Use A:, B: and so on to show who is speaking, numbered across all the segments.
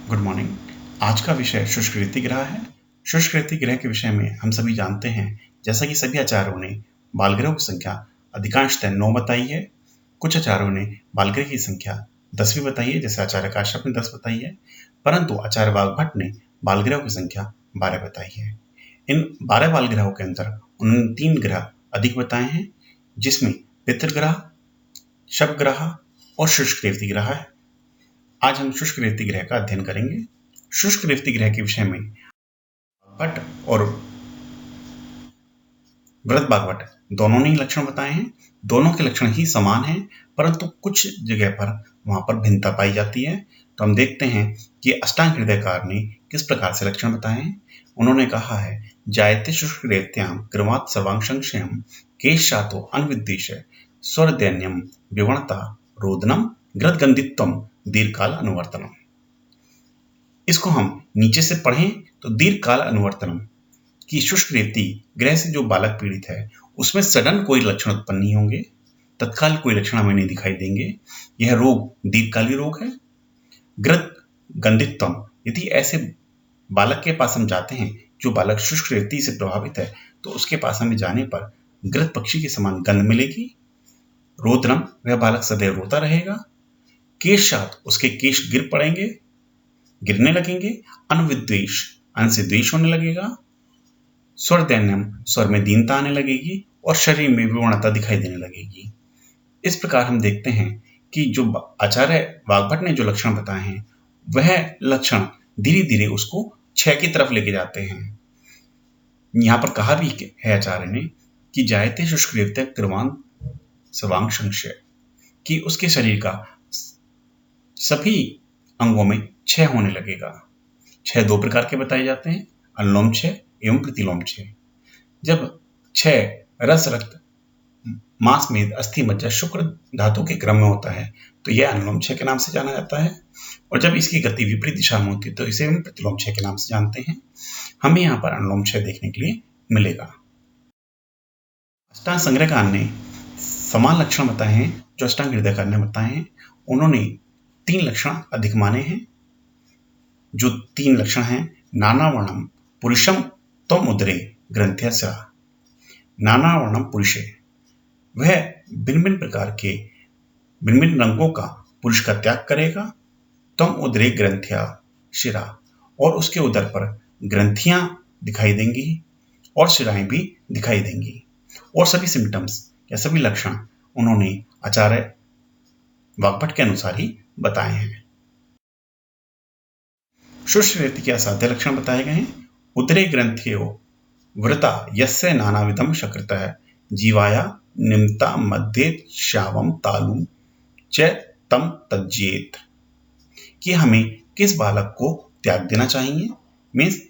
A: Good morning. आज का विषय शुष्क रेतिग्रह है। शुष्क रेतिग्रह के विषय में हम सभी जानते हैं, जैसा कि सभी आचार्यों ने बालग्रहों की संख्या अधिकांशतः 9 बताई है। कुछ आचार्यों ने बालग्रह की संख्या 10 भी बताई है, जैसे आचार्य काश्यप ने 10 बताई है, परंतु आचार्य वाग्भट ने बालग्रहों की संख्या 12 बताई है। इन 12 बालग्रहों के अंदर उन्होंने 3 ग्रह अधिक बताए हैं, जिसमें पितृग्रह, शवग्रह और शुष्क रेतिग्रह है। आज हम शुष्क रेतिग्रह का अध्ययन करेंगे। शुष्क रेतिग्रह के विषय में भट्ट और भरत भागवत दोनों ने ही लक्षण बताए हैं। दोनों के लक्षण ही समान हैं, परंतु कुछ जगह पर वहां पर भिन्नता पाई जाती है। तो हम देखते हैं कि अष्टांग हृदयकार ने किस प्रकार से लक्षण बताए हैं। उन्होंने कहा है, जायते शुष्क रेत्याम क्रमात् सर्वांग संशयम केशातो अनविद्वेश स्वर दैन्यम विवणता रोदनम ग्रदगंधित्वम दीर्घकाल अनुवर्तनम। इसको हम नीचे से पढ़ें तो दीर्घकाल अनुवर्तनम कि शुष्क रेती ग्रह से जो बालक पीड़ित है उसमें सडन कोई लक्षण उत्पन्न नहीं होंगे, तत्काल कोई लक्षण हमें नहीं दिखाई देंगे। यह रोग दीर्घकालीन रोग है। ग्रद गंधित्वम, यदि ऐसे बालक के पास हम जाते हैं जो बालक शुष्क रेती से प्रभावित है, तो उसके पास हमें जाने पर ग्रद पक्षी के समान गंध मिलेगी। रोदनम, वह बालक सदैव रोता रहेगा। केशात, उसके केश गिरने लगेंगे। अनविद्वेश, अन से द्वेष होने लगेगा। स्वर दैन्यम, स्वर में दीनता आने लगेगी और शरीर में विवणता दिखाई देने लगेगी। इस प्रकार हम देखते हैं कि जो आचार्य वाग्भट ने जो लक्षण बताए हैं, वह लक्षण धीरे धीरे उसको क्षय की तरफ लेके जाते हैं। यहां पर कहा भी है आचार्य ने कि जायते शुष्क रेत्या क्रमान् सर्वांग संशय, कि उसके शरीर का सभी अंगों में क्षय होने लगेगा। क्षय 2 प्रकार के बताए जाते हैं, अनुलोम क्षय एवं प्रतिलोम क्षय। जब क्षय रस, रक्त, मांस, मेद, अस्थि, मज्जा, शुक्र धातु के क्रम में होता है तो यह अनुलोम क्षय के नाम से जाना जाता है, और जब इसकी गति विपरीत दिशा में होती है तो इसे हम प्रतिलोम क्षय के नाम से जानते हैं। हमें यहाँ पर अनुलोम क्षय देखने के लिए मिलेगा। अष्टांग संग्रहकार ने समान लक्षण बताए हैं जो अष्टांग हृदयकार ने बताए हैं। उन्होंने 3 लक्षण अधिक माने हैं। जो 3 लक्षण हैं, नानावर्णम पुरुषम त्वम उदरे ग्रंथ्यस्य। नानावर्णम पुरुषे, वह भिन्न भिन्न प्रकार के भिन्न भिन्न रंगों का पुरुष का त्याग करेगा। त्वम उदरे ग्रंथ्या शिरा, और उसके उदर पर ग्रंथियां दिखाई देंगी और शिराएं भी दिखाई देंगी। और सभी सिम्टम्स या सभी लक्षण उन्होंने आचार्य वाग्भट के अनुसार ही बताए हैं। शुष्क रेति के असाध्य लक्षण बताए गए हैं। उदरे ग्रंथियो वृता यस्य नानाविधम शकृतः जीवाया निम्ता मध्ये श्यावम तालु च तम तज्जेत, कि हमें किस बालक को त्याग देना चाहिए। मीन्स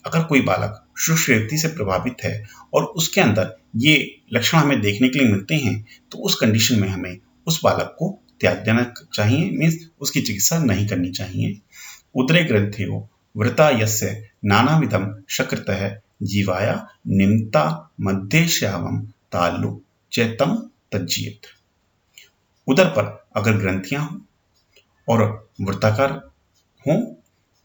A: अगर कोई बालक शुष्क रेति से प्रभावित है और उसके अंदर ये लक्षण हमें देखने के लिए मिलते हैं, तो उस कंडीशन में हमें उस बालक को त्याग देना चाहिए। मीन्स उसकी चिकित्सा नहीं करनी चाहिए। उदरे ग्रंथियो वृता यस्य नानाविधम शकृतः जीवाया निम्ता मध्ये श्यावम तालु चेतम तज्जियत। उदर पर अगर ग्रंथियां हों और वृत्ताकार हों,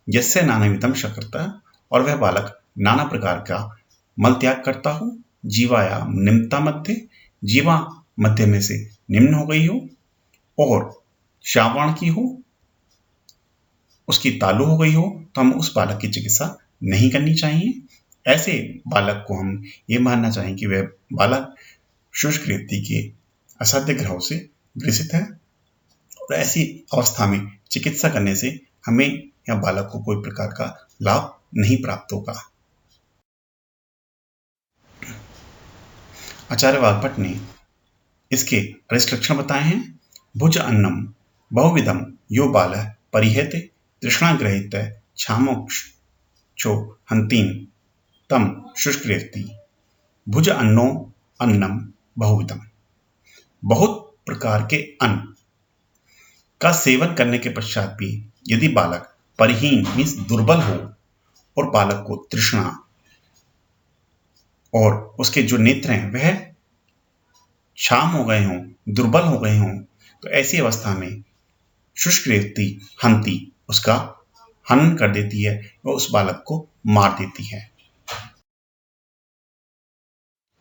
A: यस्य नानाविधम शकृतः, और वह बालक नाना प्रकार का मल त्याग करता हो। जीवाया निम्ता मध्य, जीवा मध्य में से निम्न हो गई हो, और श्यावण की हो, उसकी तालु हो गई हो, तो हम उस बालक की चिकित्सा नहीं करनी चाहिए। ऐसे बालक को हम ये मानना चाहिए कि वह बालक शुष्क रेति के असाध्य ग्रहों से ग्रसित है, और ऐसी अवस्था में चिकित्सा करने से हमें या बालक को कोई प्रकार का लाभ नहीं प्राप्त होगा। आचार्य वाग्भट ने इसके अरिष्ट लक्षण बताए हैं। भुज अन्नम बहुविधम यो बालः परिहेते तृष्णाग्रहित क्षामोक्षो हंतीम तम शुष्क रेति। भुज अन्नम बहुविधम, बहुत प्रकार के अन्न का सेवन करने के पश्चात भी यदि बालक परिहीन मीन्स दुर्बल हो और बालक को तृष्णा और उसके जो नेत्र हैं वह क्षाम हो गए हों, दुर्बल हो गए हों, तो ऐसी अवस्था में शुष्क रेति हंती उसका हनन कर देती है और उस बालक को मार देती है।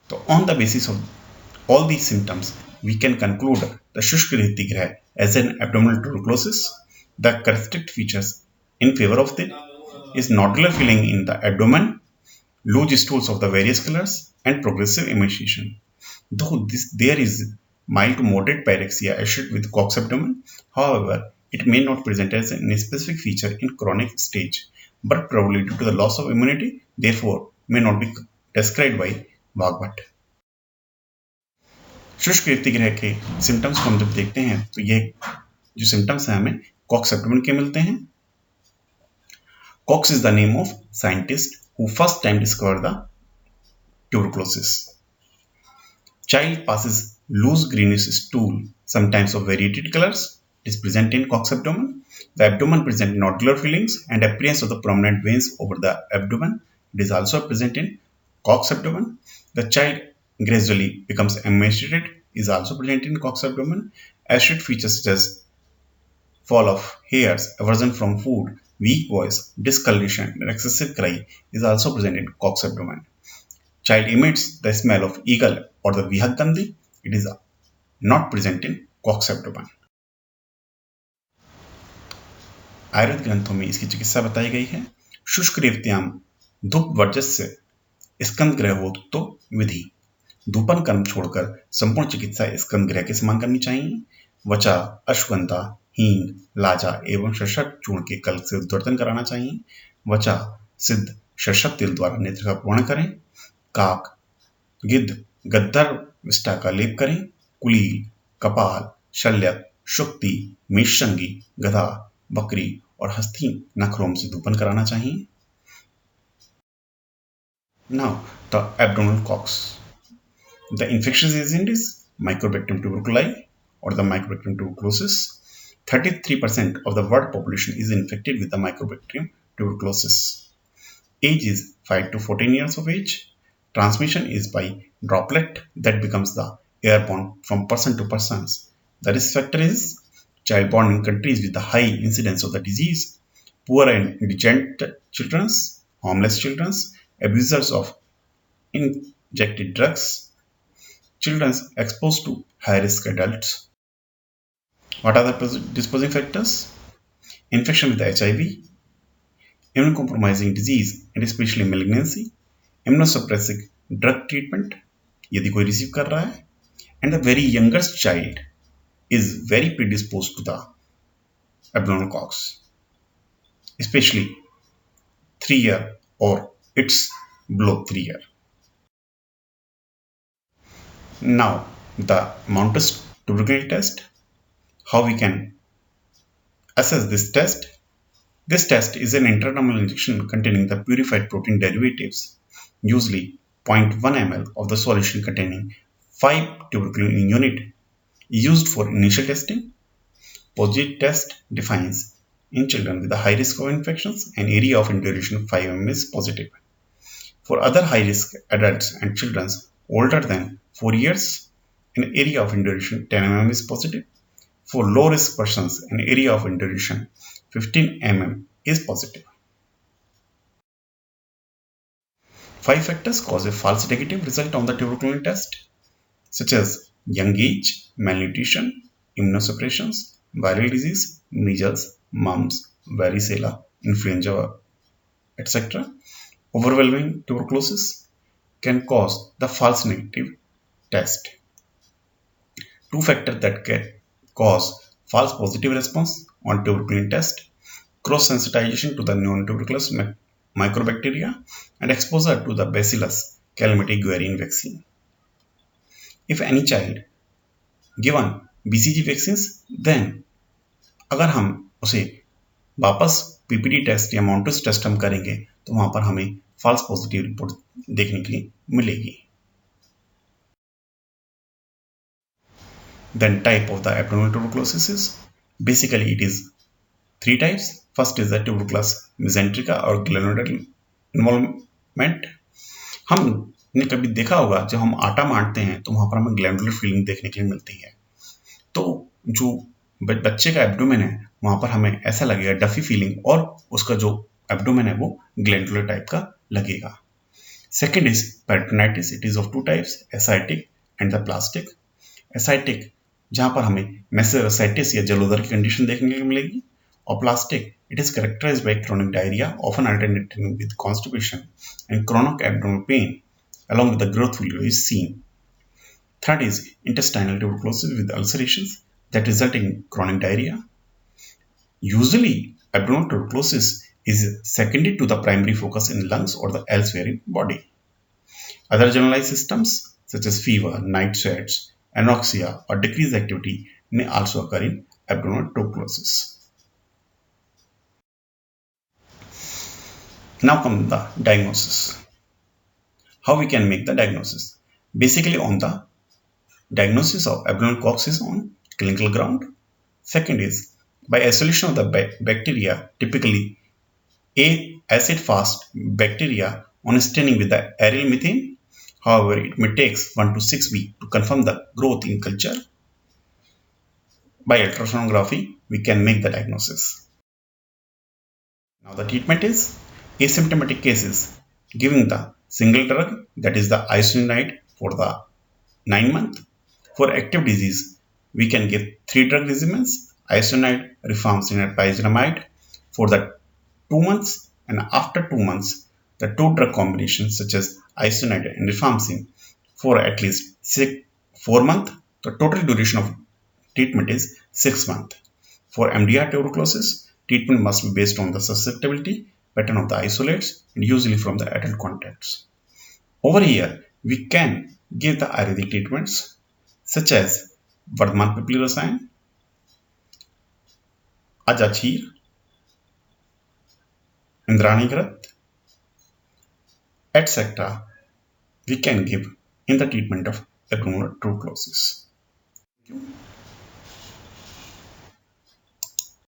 A: तो on the basis of all these symptoms we can conclude the शुष्क रेतिग्रह as an abdominal tuberculosis. The characteristic features in favor of it is nodular filling in the abdomen, loose stools of the various colors, and progressive emaciation. Though there is mild to moderate pyrexia associated with Cox abdomen, however, it may not present as a specific feature in chronic stage, but probably due to the loss of immunity, therefore may not be described by Vagbhat. शुष्क रेतिग्रह के symptoms को हम जब देखते हैं तो ये जो सिम्टम्स हैं हमें कॉक्स एब्डोमेन के मिलते हैं। Koch's is the name of scientist who first time discovered the tuberculosis. Child passes loose greenish stool, sometimes of varied colors. It is present in Cox abdomen. The abdomen presents nodular fillings and appearance of the prominent veins over the abdomen. It is also present in Cox abdomen. The child gradually becomes emaciated. Is also present in Cox abdomen. Associated features such as fall of hairs, aversion from food, weak voice, discoloration, and excessive cry is also present in Cox abdomen. Child emits the smell of eagle or the vihak gandhi. It is not present in Cox abdomen. Ayurveda ग्रंथों में इसकी चिकित्सा बताई गई है। शुष्क रेवत्याम धूप वर्चस्व स्कंद ग्रह हो तो विधि। धूपन कर्म छोड़कर संपूर्ण चिकित्सा स्कंद ग्रह के समान करनी चाहिए। वचा, अश्वगंधा, हींग, लाजा एवं शशक चूर्ण के कल से उद्वर्तन कराना चाहिए। वचा सिद्ध शशक तिल द्वारा नेत्र का पूर्ण करें। काक, गिद्ध, गद्दर विष्ठा का लेप करें। कुलील, कपाल, शल्यक, शुक्ति, मेषंगी, गधा, बकरी और हस्ती नखरोम से धूपन कराना चाहिए। Now the abdominal cox. The infectious agent is Mycobacterium tuberculi or the Mycobacterium tuberculosis. 33% of the world population is infected with the Mycobacterium tuberculosis. Age is 5 to 14 years of age. Transmission is by droplet that becomes the airborne from person to person. The risk factor is child born in countries with the high incidence of the disease, poor and indigent children, homeless children, abusers of injected drugs, children exposed to high-risk adults. What are the predisposing factors? Infection with HIV, immunocompromising disease and especially malignancy, immunosuppressive drug treatment यदि कोई receive कर रहा है, and the very youngest child is very predisposed to the abdominal cox, especially 3-year or it's below 3-year. Now the Mountas tuberculosis test. How we can assess this test? This test is an intradermal injection containing the purified protein derivatives, usually 0.1 ml of the solution containing 5 tuberculin unit, used for initial testing. Positive test defines in children with a high risk of infections an area of induration 5 mm is positive. For other high risk adults and children older than 4 years, an area of induration 10 mm is positive. For low risk persons, an area of induration 15 mm is positive. 5 factors cause a false negative result on the tuberculin test, such as young age, malnutrition, immunosuppression, viral disease, measles, mumps, varicella, influenza, etc. Overwhelming tuberculosis can cause the false negative test. 2 factors that can cause false positive response on tuberculin test: cross-sensitization to the non-tuberculous microbacteria and exposure to the Bacillus calmette-guerin vaccine. If any child given BCG vaccines, then अगर हम उसे वापस PPD test या Mountas test हम करेंगे तो वहां पर हमें false positive रिपोर्ट देखने के लिए मिलेगी. Then type of the abdominal tuberculosis is basically it is 3 types. First is the tuberculous mesenterica or glandular involvement. हमने कभी देखा होगा जब हम आटा मारते हैं तो वहां पर हमें ग्लैंडुलर फीलिंग देखने के लिए मिलती है. तो जो बच्चे का एब्डोमेन है वहां पर हमें ऐसा लगेगा डफी फीलिंग और उसका जो एब्डोमेन है वो ग्लैंडुलर टाइप का लगेगा। Second is peritonitis. It is of two types, Asiatic and the plastic. Asiatic जहां पर हमें मैसिव एसाइटिस या जलोदर की कंडीशन देखने को मिलेगी, और plastic it is characterized by chronic diarrhea often alternating with constipation and chronic abdominal pain along with the growth failure is seen. Third is intestinal tuberculosis with ulcerations that result in chronic diarrhea. Usually abdominal tuberculosis is secondary to the primary focus in lungs or the elsewhere in body. Other generalized symptoms such as fever, night sweats, anorexia or decreased activity may also occur in abdominal tuberculosis. Now come the diagnosis. How we can make the diagnosis? Basically on the diagnosis of abdominal cocks is on clinical ground. Second is by isolation of the bacteria, typically acid-fast bacteria on staining with the aryl methane. However, it may take 1 to 6 weeks to confirm the growth in culture. By ultrasonography, we can make the diagnosis. Now the treatment is asymptomatic cases, giving the single drug, that is the isoniazid for the 9 months. For active disease, we can give 3 drug regimens, isoniazid, rifampicin and pyrazinamide for the 2 months, and after 2 months, the 2 drug combinations such as isoniazid and rifampicin for at least 4 months. The total duration of treatment is 6 months. For MDR tuberculosis, treatment must be based on the susceptibility pattern of the isolates and usually from the adult contacts. Over here, we can give the Ayurvedic treatments such as Vardhman Pipli Rasayan, Ajachir, Indrani Grat, etc. we can give in the treatment of abdominal tuberculosis. Thank you.